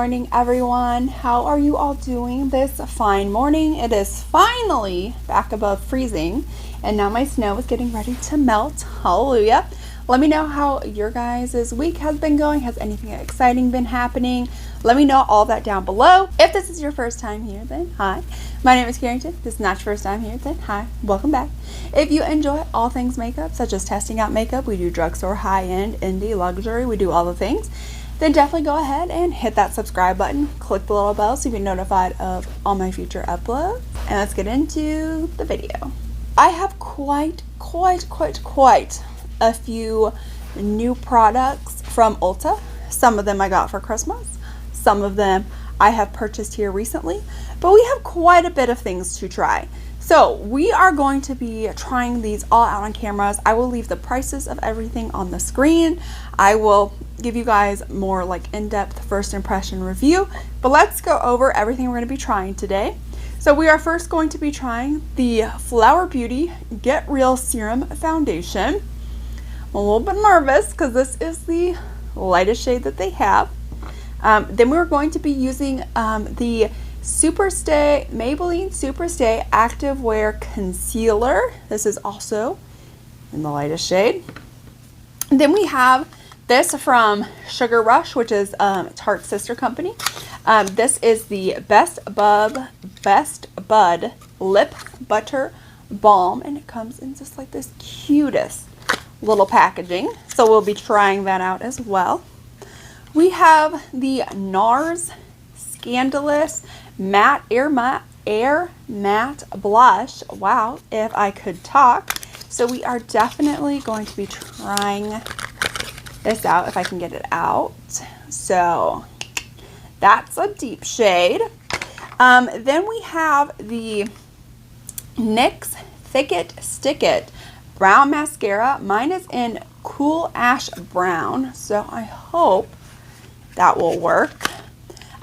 morning, everyone. How are you all doing this fine morning? It is finally back above freezing, and now my snow is getting ready to melt. Hallelujah. Let me know how your guys' week has been going. Has anything exciting been happening? Let me know all that down below. If this is your first time here, then hi. My name is Carrington. If this is not your first time here, then hi. Welcome back. If you enjoy all things makeup, such as testing out makeup, we do drugstore, high-end, indie, luxury, we do all the things, then definitely go ahead and hit that subscribe button. Click the little bell so you get notified of all my future uploads. And let's get into the video. I have quite a few new products from Ulta. Some of them I got for Christmas. Some of them I have purchased here recently. But we have quite a bit of things to try. So we are going to be trying these all out on cameras. I will leave the prices of everything on the screen. I will give you guys more like in-depth first impression review. But let's go over everything we're going to be trying today. So we are first going to be trying the Flower Beauty Get Real Serum Foundation. I'm a little bit nervous because this is the lightest shade that they have. Then we're going to be using the Maybelline Superstay Activewear Concealer. This is also in the lightest shade. And then we have this from Sugar Rush, which is Tarte's sister company. This is the Best Bud Lip Butter Balm, and it comes in just like this cutest little packaging. So we'll be trying that out as well. We have the Nars Scandalous Air Matte Blush. Wow, if I could talk. So we are definitely going to be trying this out if I can get it out. So that's a deep shade. Then we have the NYX Thicket Stick It Brown Mascara. Mine is in Cool Ash Brown, so I hope that will work.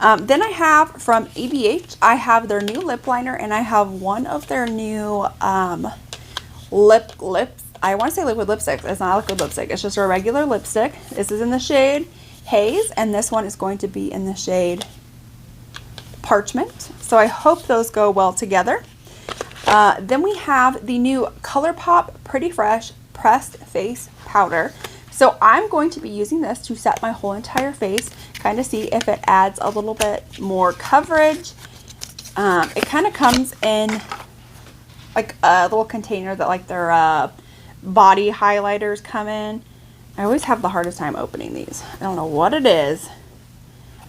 Then I have from ABH, I have their new lip liner, and I have one of their new lips. I want to say liquid lipstick. It's not liquid lipstick. It's just a regular lipstick. This is in the shade Haze, and this one is going to be in the shade Parchment. So I hope those go well together. Then we have the new ColourPop Pretty Fresh Pressed Face Powder. So I'm going to be using this to set my whole entire face, kind of see if it adds a little bit more coverage. It kind of comes in like a little container that like their body highlighters come in. I always have the hardest time opening these. I don't know what it is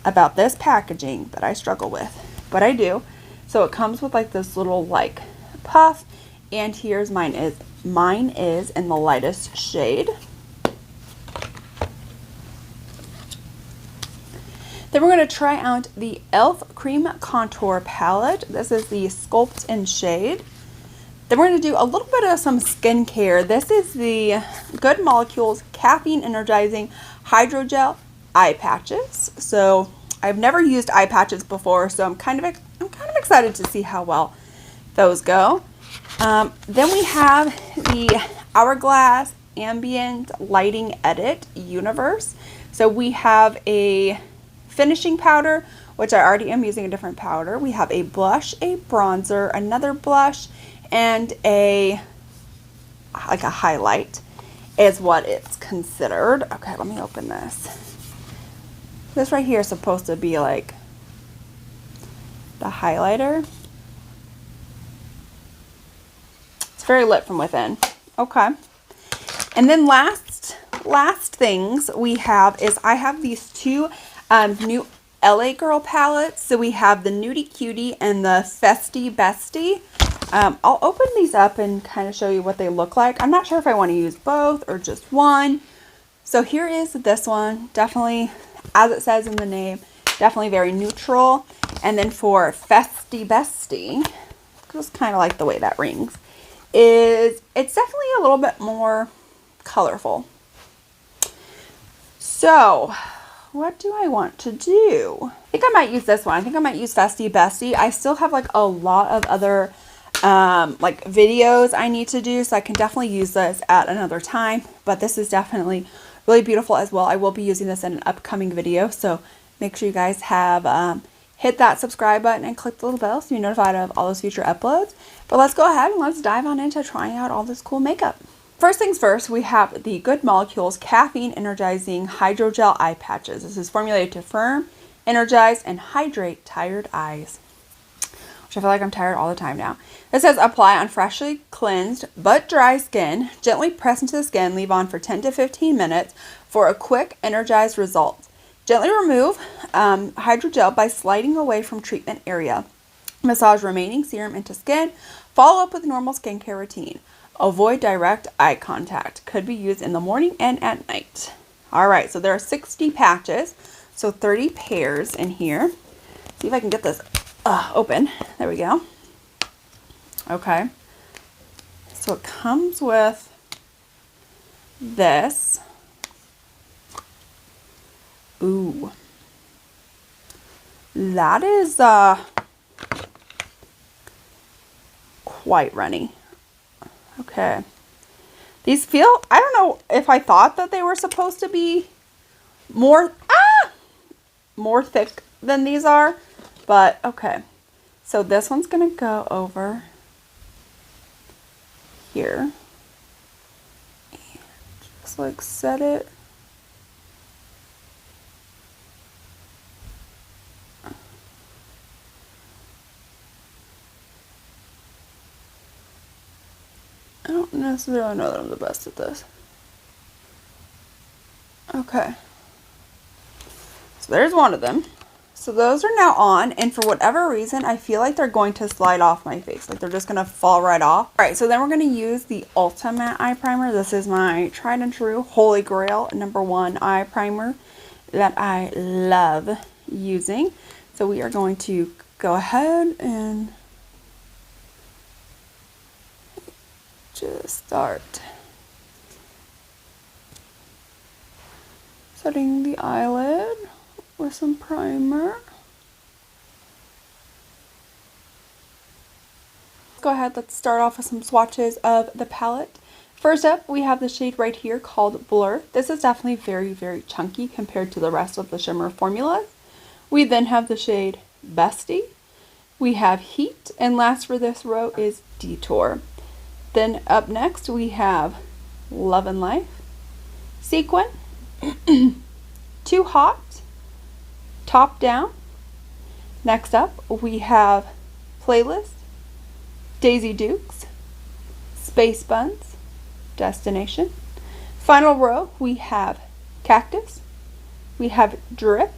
about this packaging that I struggle with, but I do. So it comes with like this little like puff, and here's mine is in the lightest shade. Then we're going to try out the e.l.f. Cream Contour Palette. This is the Sculpt in shade. Then we're going to do a little bit of some skincare. This is the Good Molecules Caffeine Energizing Hydrogel Eye Patches. So I've never used eye patches before, so I'm kind of excited to see how well those go. Then we have the Hourglass Ambient Lighting Edit Universe. So we have a finishing powder, which I already am using a different powder. We have a blush, a bronzer, another blush, and a highlight is what it's considered. Okay, let me open this. This right here is supposed to be like the highlighter. It's very lit from within. Okay. And then last things we have is I have these two new LA Girl palettes. So we have the Nudie Cutie and the Festy Bestie. I'll open these up and kind of show you what they look like. I'm not sure if I want to use both or just one. So here is this one. Definitely, as it says in the name, definitely very neutral. And then for Festy Bestie, just kind of like the way that rings, it's definitely a little bit more colorful. So what do I want to do? I think I might use this one. I think I might use Festy Bestie. I still have like a lot of other like videos I need to do, so I can definitely use this at another time, but this is definitely really beautiful as well. I will be using this in an upcoming video, so Make sure you guys have hit that subscribe button and click the little bell so you're notified of all those future uploads. But let's go ahead and let's dive on into trying out all this cool makeup. First things first, we have the Good Molecules Caffeine Energizing Hydrogel Eye Patches. This is formulated to firm, energize, and hydrate tired eyes. Which I feel like I'm tired all the time now. It says apply on freshly cleansed but dry skin. Gently press into the skin. Leave on for 10 to 15 minutes for a quick energized result. Gently remove hydrogel by sliding away from treatment area. Massage remaining serum into skin. Follow up with normal skincare routine. Avoid direct eye contact. Could be used in the morning and at night. Alright, so there are 60 patches. So 30 pairs in here. See if I can get this open. There we go. Okay. So it comes with this. Ooh. That is quite runny. Okay. These feel, I don't know if I thought that they were supposed to be more thick than these are, but okay. So this one's going to go over here. And just like set it. I don't necessarily know that I'm the best at this. Okay. So there's one of them. So those are now on, and for whatever reason, I feel like they're going to slide off my face. Like they're just going to fall right off. Alright, so then we're going to use the Ulta Matte Eye Primer. This is my tried and true Holy Grail #1 eye primer that I love using. So we are going to go ahead and just start setting the eyelid with some primer. Go ahead, let's start off with some swatches of the palette. First up, we have the shade right here called Blur. This is definitely very, very chunky compared to the rest of the shimmer formulas. We then have the shade Bestie. We have Heat, and last for this row is Detour. Then up next we have Love and Life, Sequin, Too Hot, Top Down. Next up we have Playlist, Daisy Dukes, Space Buns, Destination. Final row we have Cactus, we have Drip,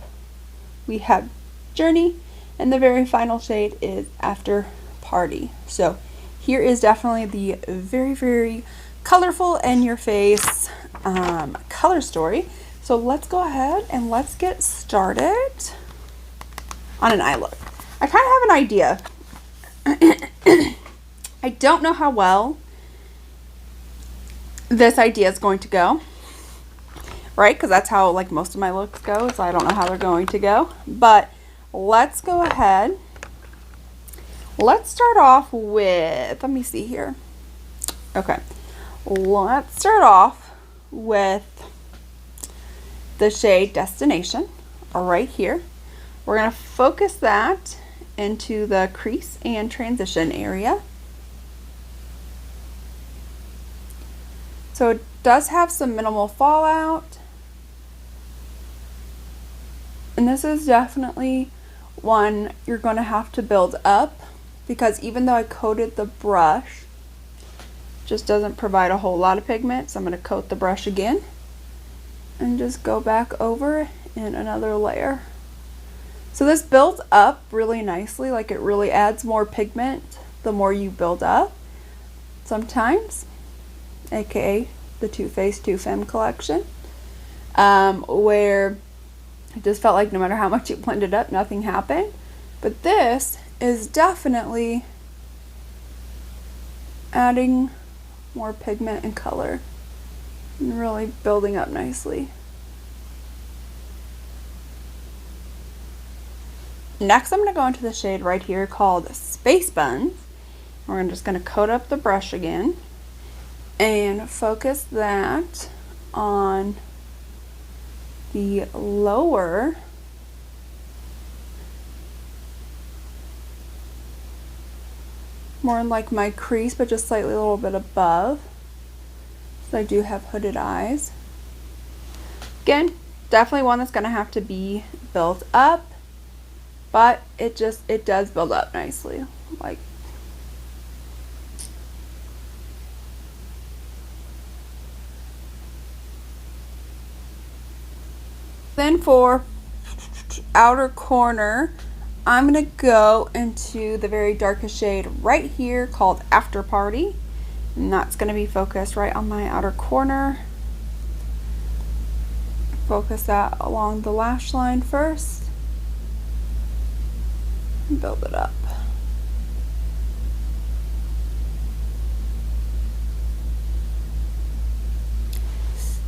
we have Journey, and the very final shade is After Party. So here is definitely the very, very colorful in your face color story. So let's go ahead and let's get started on an eye look. I kind of have an idea. I don't know how well this idea is going to go, right? Because that's how like most of my looks go, so I don't know how they're going to go. But let's go ahead. Let's start off with, let me see here. Okay, let's start off with the shade Destination right here. We're going to focus that into the crease and transition area. So it does have some minimal fallout. And this is definitely one you're going to have to build up, because even though I coated the brush, it just doesn't provide a whole lot of pigment. So I'm going to coat the brush again and just go back over in another layer. So this builds up really nicely, like it really adds more pigment the more you build up sometimes, aka the Too Faced Too Femme collection, where it just felt like no matter how much you blended up, nothing happened. But this is definitely adding more pigment and color and really building up nicely. Next, I'm going to go into the shade right here called Space Buns. We're just going to coat up the brush again and focus that on the lower more in like my crease, but just slightly a little bit above. So I do have hooded eyes. Again, definitely one that's gonna have to be built up, but it does build up nicely. Like, then for outer corner, I'm gonna go into the very darkest shade right here called After Party, and that's gonna be focused right on my outer corner. Focus that along the lash line first and build it up.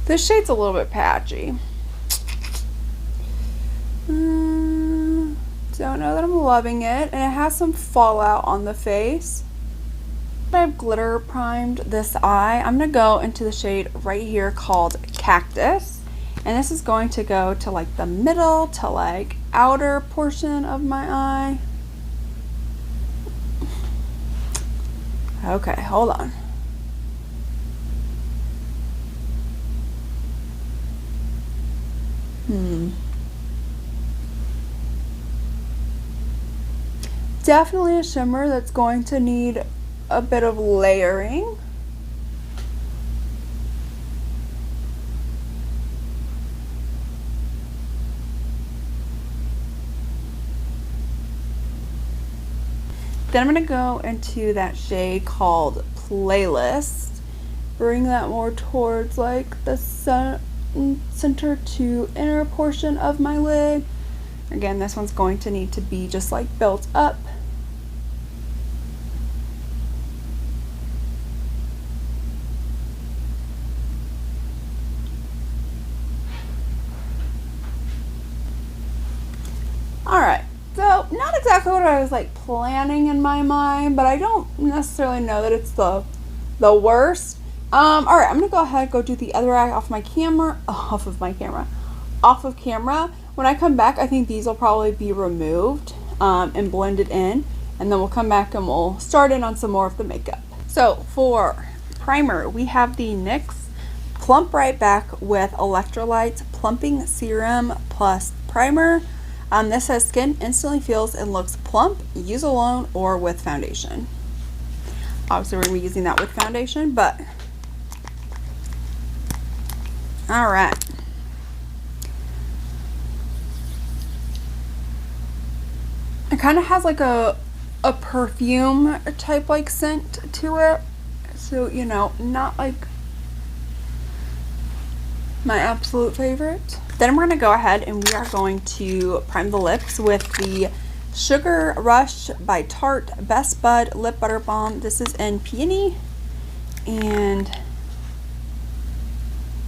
This shade's a little bit patchy. Don't know that I'm loving it, and it has some fallout on the face. I've glitter primed this eye. I'm gonna go into the shade right here called Cactus, and this is going to go to like the middle to like outer portion of my eye. Okay, hold on. Definitely a shimmer that's going to need a bit of layering. Then I'm going to go into that shade called Playlist. Bring that more towards like the center to inner portion of my lid. Again, this one's going to need to be just like built up. Alright, so not exactly what I was like planning in my mind, but I don't necessarily know that it's the worst. Alright, I'm gonna go ahead and go do the other eye off of camera. When I come back, I think these will probably be removed and blended in, and then we'll come back and we'll start in on some more of the makeup. So for primer, we have the NYX Plump Right Back with Electrolytes Plumping Serum Plus Primer. This says skin instantly feels and looks plump, use alone or with foundation. Obviously we're going to be using that with foundation, but all right. It kind of has like a perfume type like scent to it. So, you know, not like my absolute favorite. Then we're going to go ahead and we are going to prime the lips with the Sugar Rush by Tarte Best Bud Lip Butter Balm. This is in Peony, and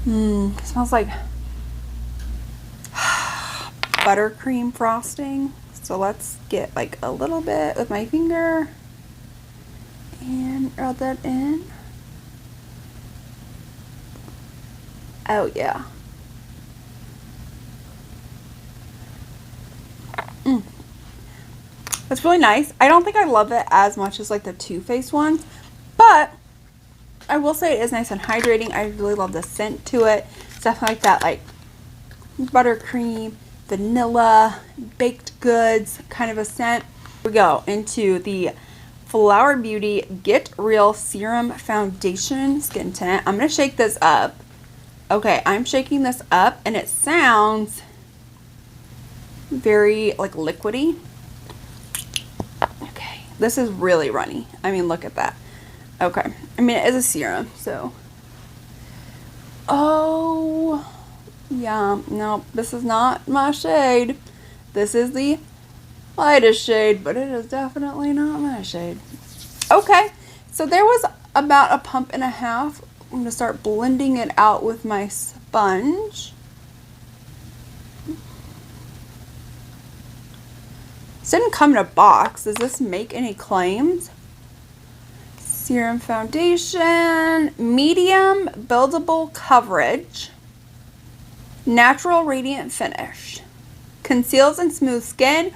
it smells like buttercream frosting. So let's get like a little bit with my finger and rub that in. Oh yeah. It's really nice. I don't think I love it as much as like the Too Faced ones, but I will say it is nice and hydrating. I really love the scent to it. It's definitely like that like buttercream, vanilla, baked goods kind of a scent. We go into the Flower Beauty Get Real Serum Foundation Skin Tint. I'm going to shake this up. Okay, I'm shaking this up and it sounds very like liquidy. Okay, this is really runny. I mean, look at that. Okay, I mean, it is a serum, so. Oh, yeah, no, this is not my shade. This is the lightest shade, but it is definitely not my shade. Okay, so there was about a pump and a half. I'm going to start blending it out with my sponge. This didn't come in a box. Does this make any claims? Serum Foundation, medium buildable coverage, natural radiant finish, conceals and smooths skin,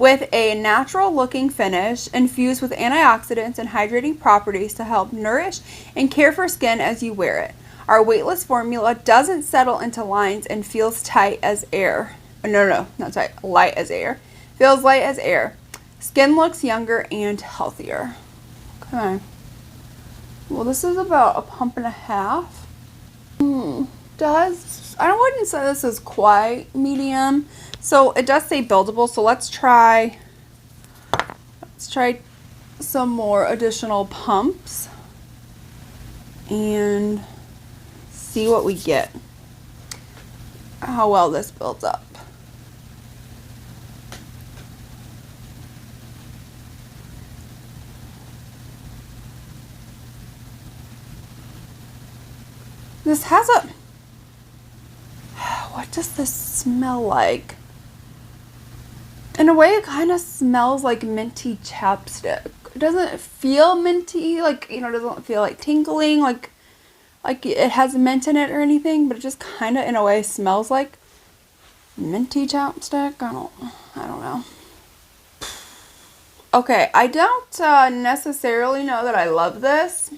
with a natural looking finish infused with antioxidants and hydrating properties to help nourish and care for skin as you wear it. Our weightless formula doesn't settle into lines and feels tight as air. No, not tight, light as air. Feels light as air. Skin looks younger and healthier. Okay. Well, this is about a pump and a half. I wouldn't say this is quite medium. So it does say buildable. So let's try some more additional pumps and see what we get. How well this builds up. This has a, what does this smell like? In a way, it kind of smells like minty chapstick. It doesn't feel minty, like, you know, it doesn't feel like tingling, like it has mint in it or anything, but it just kind of, in a way, smells like minty chapstick. I don't know. Okay, I don't necessarily know that I love this.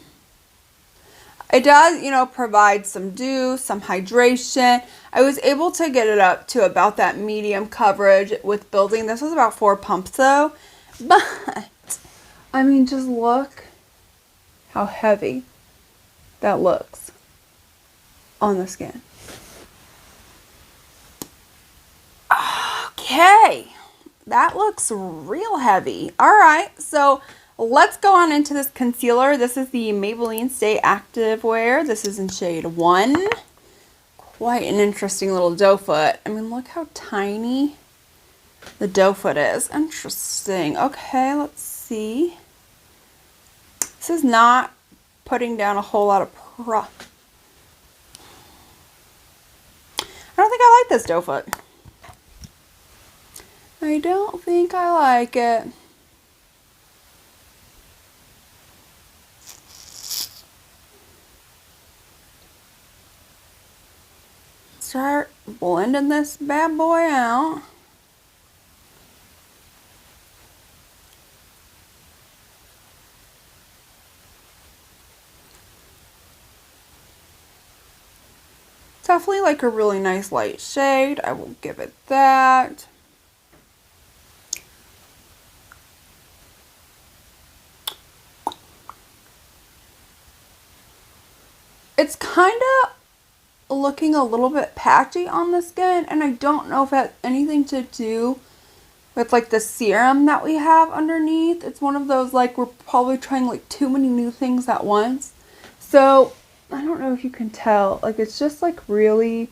It does, you know, provide some dew, some hydration. I was able to get it up to about that medium coverage with building. This was about 4 pumps though. But, I mean, just look how heavy that looks on the skin. Okay, that looks real heavy. All right, so let's go on into this concealer. This is the Maybelline Stay Activewear. This is in shade 1. Quite an interesting little doe foot. I mean, look how tiny the doe foot is. Interesting. Okay, let's see. This is not putting down a whole lot of I don't think I like this doe foot. I don't think I like it. Start blending this bad boy out. Definitely like a really nice light shade. I will give it that. It's kind of looking a little bit patchy on the skin, and I don't know if it has anything to do with like the serum that we have underneath. It's one of those, like, we're probably trying like too many new things at once. So I don't know if you can tell, like, it's just like really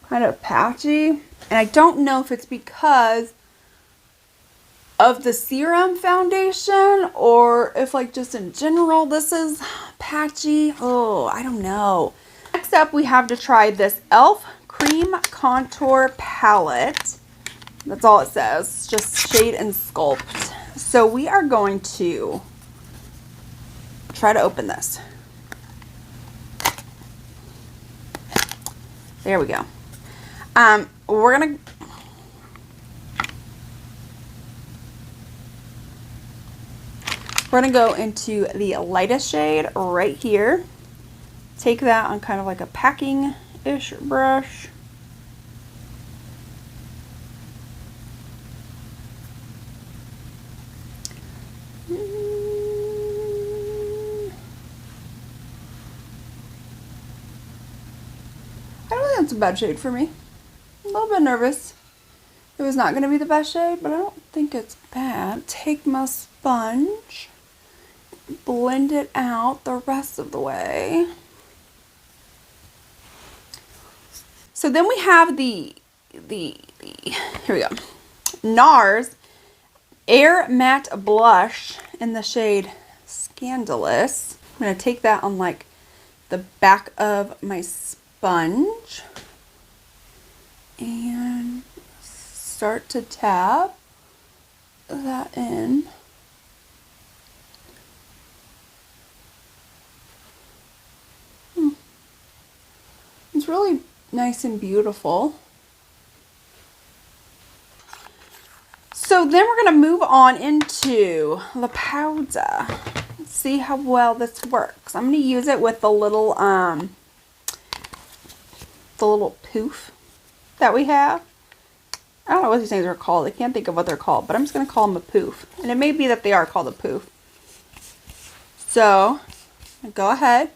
kind of patchy, and I don't know if it's because of the Serum Foundation or if, like, just in general this is patchy. Oh, I don't know. Next up, we have to try this e.l.f. Cream Contour Palette. That's all it says, just shade and sculpt. So we are going to try to open this. There we go. We're gonna go into the lightest shade right here. Take that on kind of like a packing-ish brush. I don't think that's a bad shade for me. A little bit nervous. It was not going to be the best shade, but I don't think it's bad. Take my sponge, blend it out the rest of the way. So then we have the here we go, Nars Air Matte Blush in the shade Scandalous. I'm going to take that on like the back of my sponge and start to tap that in. It's really nice and beautiful. So So then we're going to move on into the powder. Let's see how well this works. I'm going to use it with the little poof that we have. I don't know what these things are called. I can't think of what they're called, but I'm just going to call them a poof. And it may be that they are called a poof. So go ahead,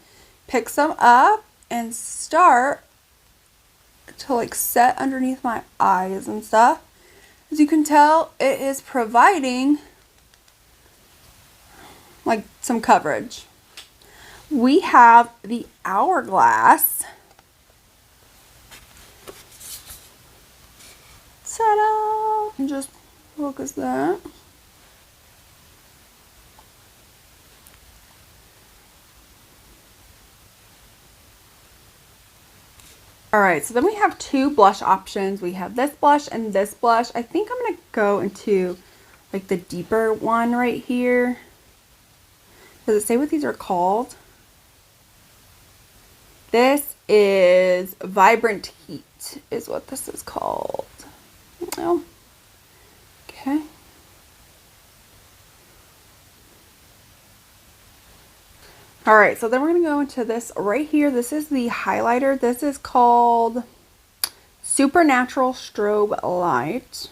pick some up and start to like set underneath my eyes and stuff. As you can tell, it is providing like some coverage. We have the Hourglass. Ta-da! And just focus that. Alright, so then we have two blush options. We have this blush and this blush. I think I'm going to go into like the deeper one right here. Does it say what these are called? This is Vibrant Heat is what this is called. Oh. Okay. Alright, so then we're going to go into this right here. This is the highlighter. This is called Supernatural Strobe Light.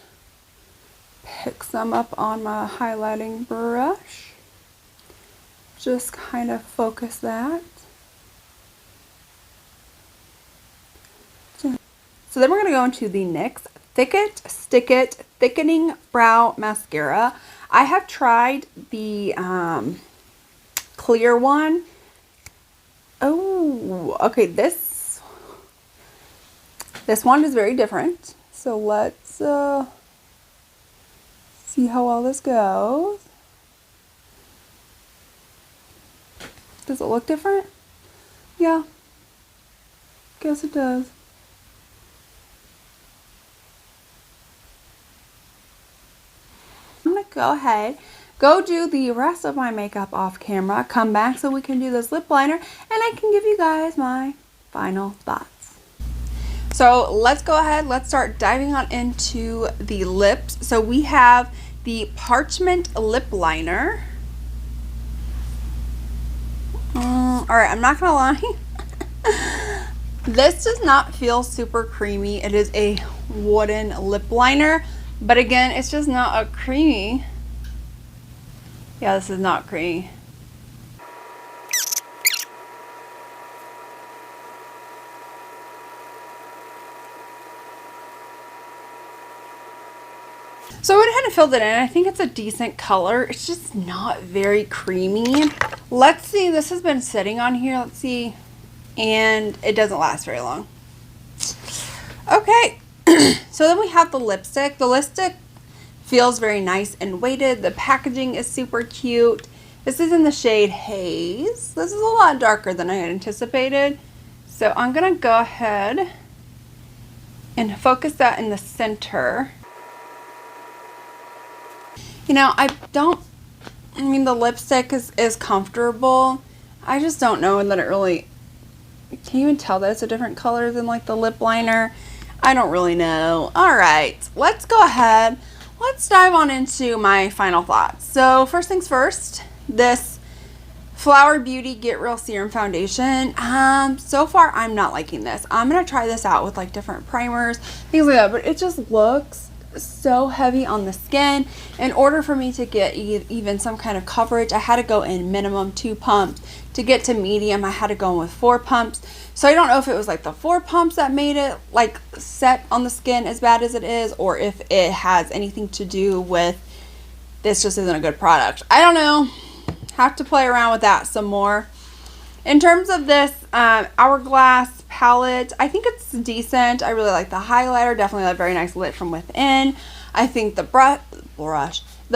Pick some up on my highlighting brush. Just kind of focus that. So then we're going to go into the NYX Thicket Thickening Brow Mascara. I have tried the clear one. Oh, okay, this one is very different. So let's see how well this goes. Does it look different? Yeah, guess it does. I'm gonna go ahead, go do the rest of my makeup off camera, come back so we can do this lip liner, and I can give you guys my final thoughts. So let's go ahead, let's start diving on into the lips. So we have the Parchment Lip Liner. Alright, I'm not gonna lie. This does not feel super creamy. It is a wooden lip liner, but again, it's just not a creamy. Yeah, this is not creamy. So I went ahead and filled it in. I think it's a decent color. It's just not very creamy. Let's see, this has been sitting on here. Let's see. And it doesn't last very long. Okay. So then we have the lipstick. The lipstick feels very nice and weighted. The packaging is super cute. This is in the shade Haze. This is a lot darker than I had anticipated. So I'm going to go ahead and focus that in the center. You know, I mean, the lipstick is comfortable. I just don't know that it really, can you even tell that it's a different color than like the lip liner? I don't really know. All right, let's go ahead. Let's dive on into my final thoughts. So first things first, this Flower Beauty Get Real Serum Foundation. So far, I'm not liking this. I'm going to try this out with like different primers, things like that, but it just looks so heavy on the skin. In order for me to get even some kind of coverage, I had to go in minimum 2 pumps. To get to medium, I had to go in with 4 pumps. So I don't know if it was like the 4 pumps that made it like set on the skin as bad as it is, or if it has anything to do with this just isn't a good product. I don't know. Have to play around with that some more. In terms of this Hourglass palette, I think it's decent. I really like the highlighter. Definitely a very nice lit from within. I think the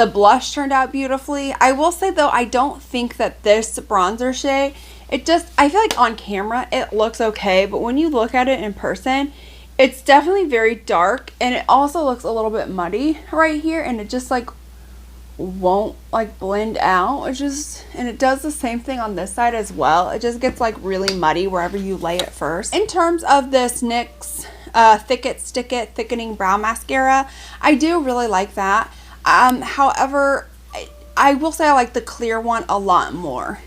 blush turned out beautifully. I will say though, I don't think that this bronzer shade, I feel like on camera it looks okay, but when you look at it in person, it's definitely very dark, and it also looks a little bit muddy right here, and it just like won't like blend out. And it does the same thing on this side as well. It just gets like really muddy wherever you lay it first. In terms of this NYX Thicket Thickening Brow Mascara, I do really like that. However, I will say I like the clear one a lot more.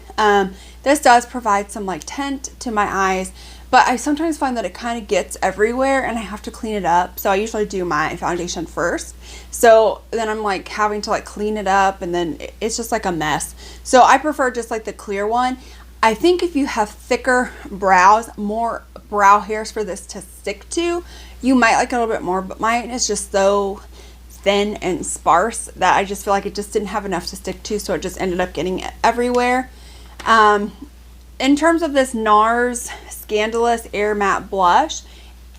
This does provide some like tint to my eyes, but I sometimes find that it kind of gets everywhere and I have to clean it up. So I usually do my foundation first. So then I'm like having to like clean it up, and then it's just like a mess. So I prefer just like the clear one. I think if you have thicker brows, more brow hairs for this to stick to, you might like it a little bit more, but mine is just so thin and sparse that I just feel like it just didn't have enough to stick to, so it just ended up getting everywhere. In terms of this Nars Scandalous Air Matte Blush,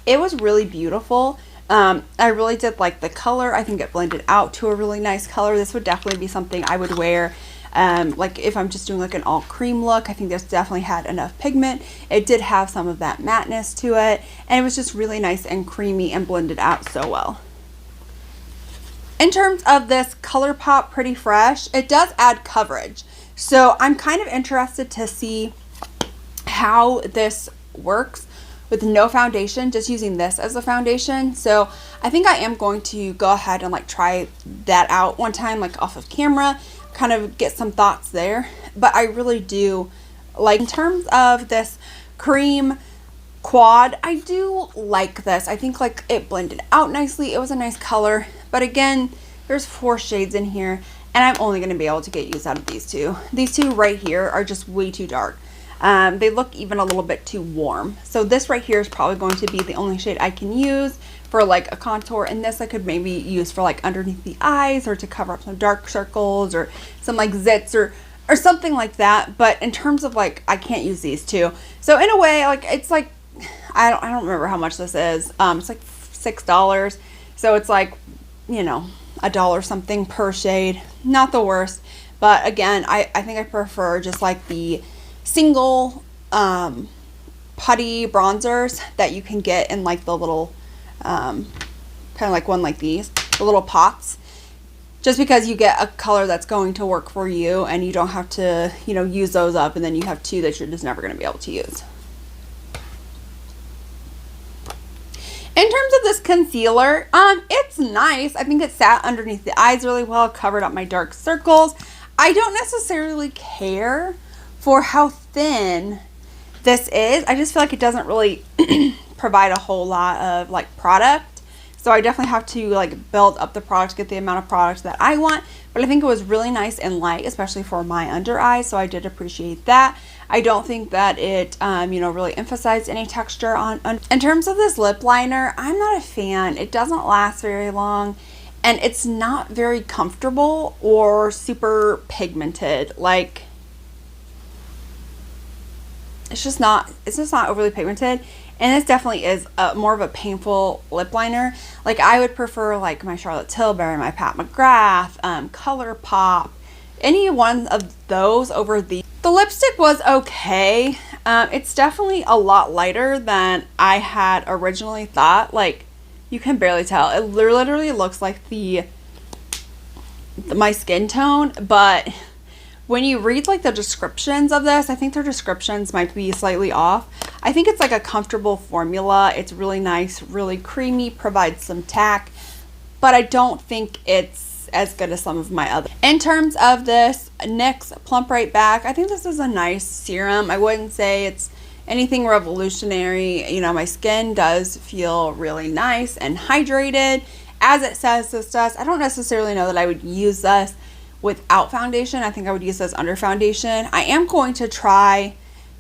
it was really beautiful. I really did like the color. I think it blended out to a really nice color. This would definitely be something I would wear like if I'm just doing like an all cream look. I think this definitely had enough pigment. It did have some of that matteness to it, and it was just really nice and creamy and blended out so well. In terms of this ColourPop Pretty Fresh, it does add coverage. So I'm kind of interested to see how this works with no foundation, just using this as a foundation. So I think I am going to go ahead and like try that out one time, like off of camera, kind of get some thoughts there. But I really do like, in terms of this cream quad, I do like this. I think like it blended out nicely. It was a nice color, but again, there's 4 shades in here, and I'm only going to be able to get use out of these two. These two right here are just way too dark. They look even a little bit too warm. So this right here is probably going to be the only shade I can use for like a contour, and this I could maybe use for like underneath the eyes, or to cover up some dark circles, or some like zits, or something like that. But in terms of like, I can't use these two. So in a way, like, it's like, I don't remember how much this is. It's like $6. So it's like, you know, $1 something per shade. Not the worst. But again, I think I prefer just like the single putty bronzers that you can get in like the little kind of like one like these, the little pots, just because you get a color that's going to work for you, and you don't have to, you know, use those up, and then you have two that you're just never going to be able to use. In terms of this concealer, it's nice. I think it sat underneath the eyes really well, covered up my dark circles. I don't necessarily care for how thin this is. I just feel like it doesn't really provide a whole lot of like product. So I definitely have to like build up the product, get the amount of product that I want. But I think it was really nice and light, especially for my under eyes. So I did appreciate that. I don't think that it, you know, really emphasized any texture on. In terms of this lip liner, I'm not a fan. It doesn't last very long, and it's not very comfortable or super pigmented. Like, it's just not overly pigmented. And this definitely is more of a painful lip liner. Like, I would prefer like my Charlotte Tilbury, my Pat McGrath, ColourPop, any one of those over the. The lipstick was okay. It's definitely a lot lighter than I had originally thought. Like, you can barely tell. It literally looks like my skin tone, but when you read like the descriptions of this, I think their descriptions might be slightly off. I think it's like a comfortable formula. It's really nice, really creamy, provides some tack, but I don't think it's as good as some of my other. In terms of this NYX Plump Right Back, I think this is a nice serum. I wouldn't say it's anything revolutionary. You know, my skin does feel really nice and hydrated, as it says this does. I don't necessarily know that I would use this without foundation. I think I would use this under foundation. I am going to try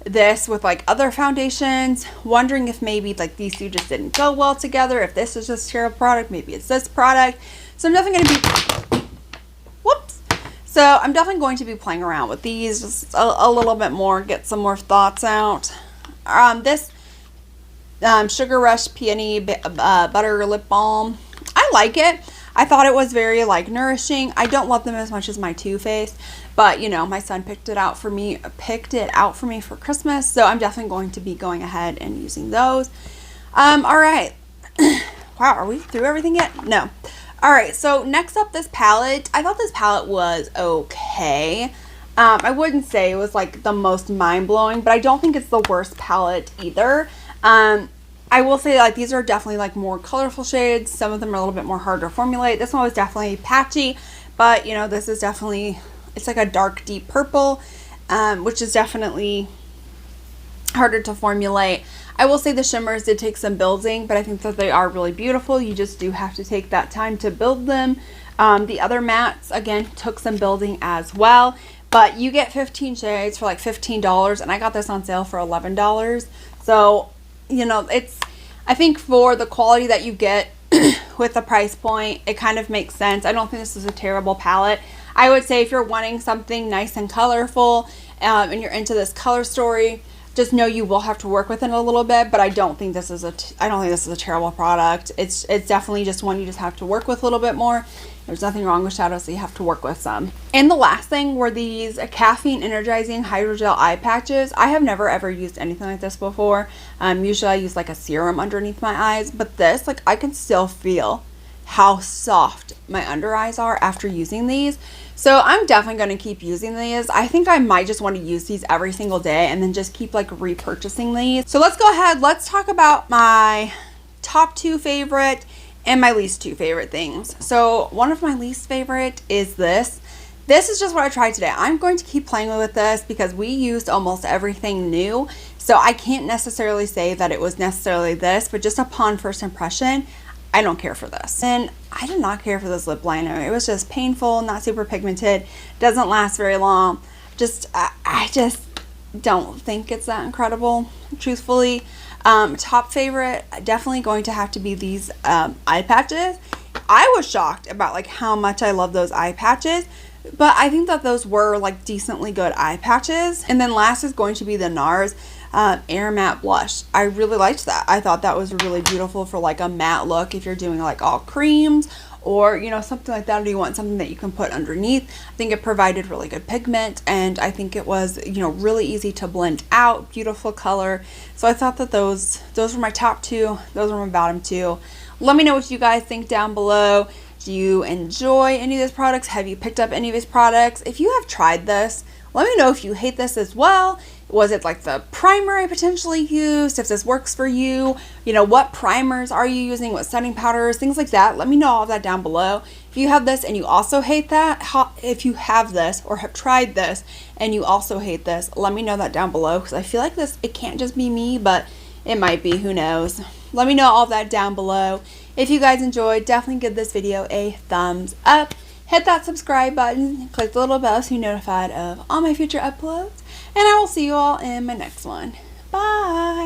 this with like other foundations, wondering if maybe like these two just didn't go well together. If this is just a product, maybe it's this product. So I'm definitely going to be, So I'm definitely going to be playing around with these just a little bit more, get some more thoughts out. This Sugar Rush Peony Butter Lip Balm, I like it. I thought it was very like nourishing. I don't love them as much as my Too Faced, but you know, my son picked it out for me for Christmas, so I'm definitely going to be going ahead and using those. All right. Wow, are we through everything yet? No. All right, so next up, this palette. I thought this palette was okay. I wouldn't say it was like the most mind-blowing, but I don't think it's the worst palette either. I I will say like these are definitely like more colorful shades. Some of them are a little bit more hard to formulate. This one was definitely patchy, but you know, this is definitely, it's like a dark deep purple, which is definitely harder to formulate. I will say the shimmers did take some building, but I think that they are really beautiful. You just do have to take that time to build them. The other mattes, again, took some building as well, but you get 15 shades for like $15, and I got this on sale for $11. So, you know, it's, I think for the quality that you get with the price point, it kind of makes sense. I don't think this is a terrible palette. I would say if you're wanting something nice and colorful, and you're into this color story, just know you will have to work with it a little bit, but I don't think this is a terrible product. It's definitely just one you just have to work with a little bit more. There's nothing wrong with shadows, so you have to work with some. And the last thing were these Caffeine Energizing Hydrogel eye patches. I have never ever used anything like this before. Usually I use like a serum underneath my eyes, but this, like, I can still feel how soft my under eyes are after using these. So I'm definitely going to keep using these. I think I might just want to use these every single day and then just keep like repurchasing these. So let's go ahead. Let's talk about my top 2 favorite and my least 2 favorite things. So one of my least favorite is this. This is just what I tried today. I'm going to keep playing with this because we used almost everything new. So I can't necessarily say that it was necessarily this, but just upon first impression, I don't care for this. And I did not care for this lip liner. It was just painful, not super pigmented, doesn't last very long. I just don't think it's that incredible, truthfully. Top favorite, definitely going to have to be these eye patches. I was shocked about like how much I love those eye patches, but I think that those were like decently good eye patches. And then last is going to be the Nars Air Matte Blush. I really liked that. I thought that was really beautiful for like a matte look if you're doing like all creams or, you know, something like that, or you want something that you can put underneath. I think it provided really good pigment, and I think it was, you know, really easy to blend out, beautiful color. So I thought that those were my top 2. Those were my bottom 2. Let me know what you guys think down below. Do you enjoy any of these products? Have you picked up any of these products? If you have tried this, let me know if you hate this as well. Was it like the primer I potentially used? If this works for you, you know, what primers are you using? What setting powders? Things like that. Let me know all of that down below. If you have this and you also hate that, if you have this or have tried this and you also hate this, let me know that down below, because I feel like this, it can't just be me, but it might be, who knows. Let me know all of that down below. If you guys enjoyed, definitely give this video a thumbs up. Hit that subscribe button, click the little bell so you're notified of all my future uploads, and I will see you all in my next one. Bye!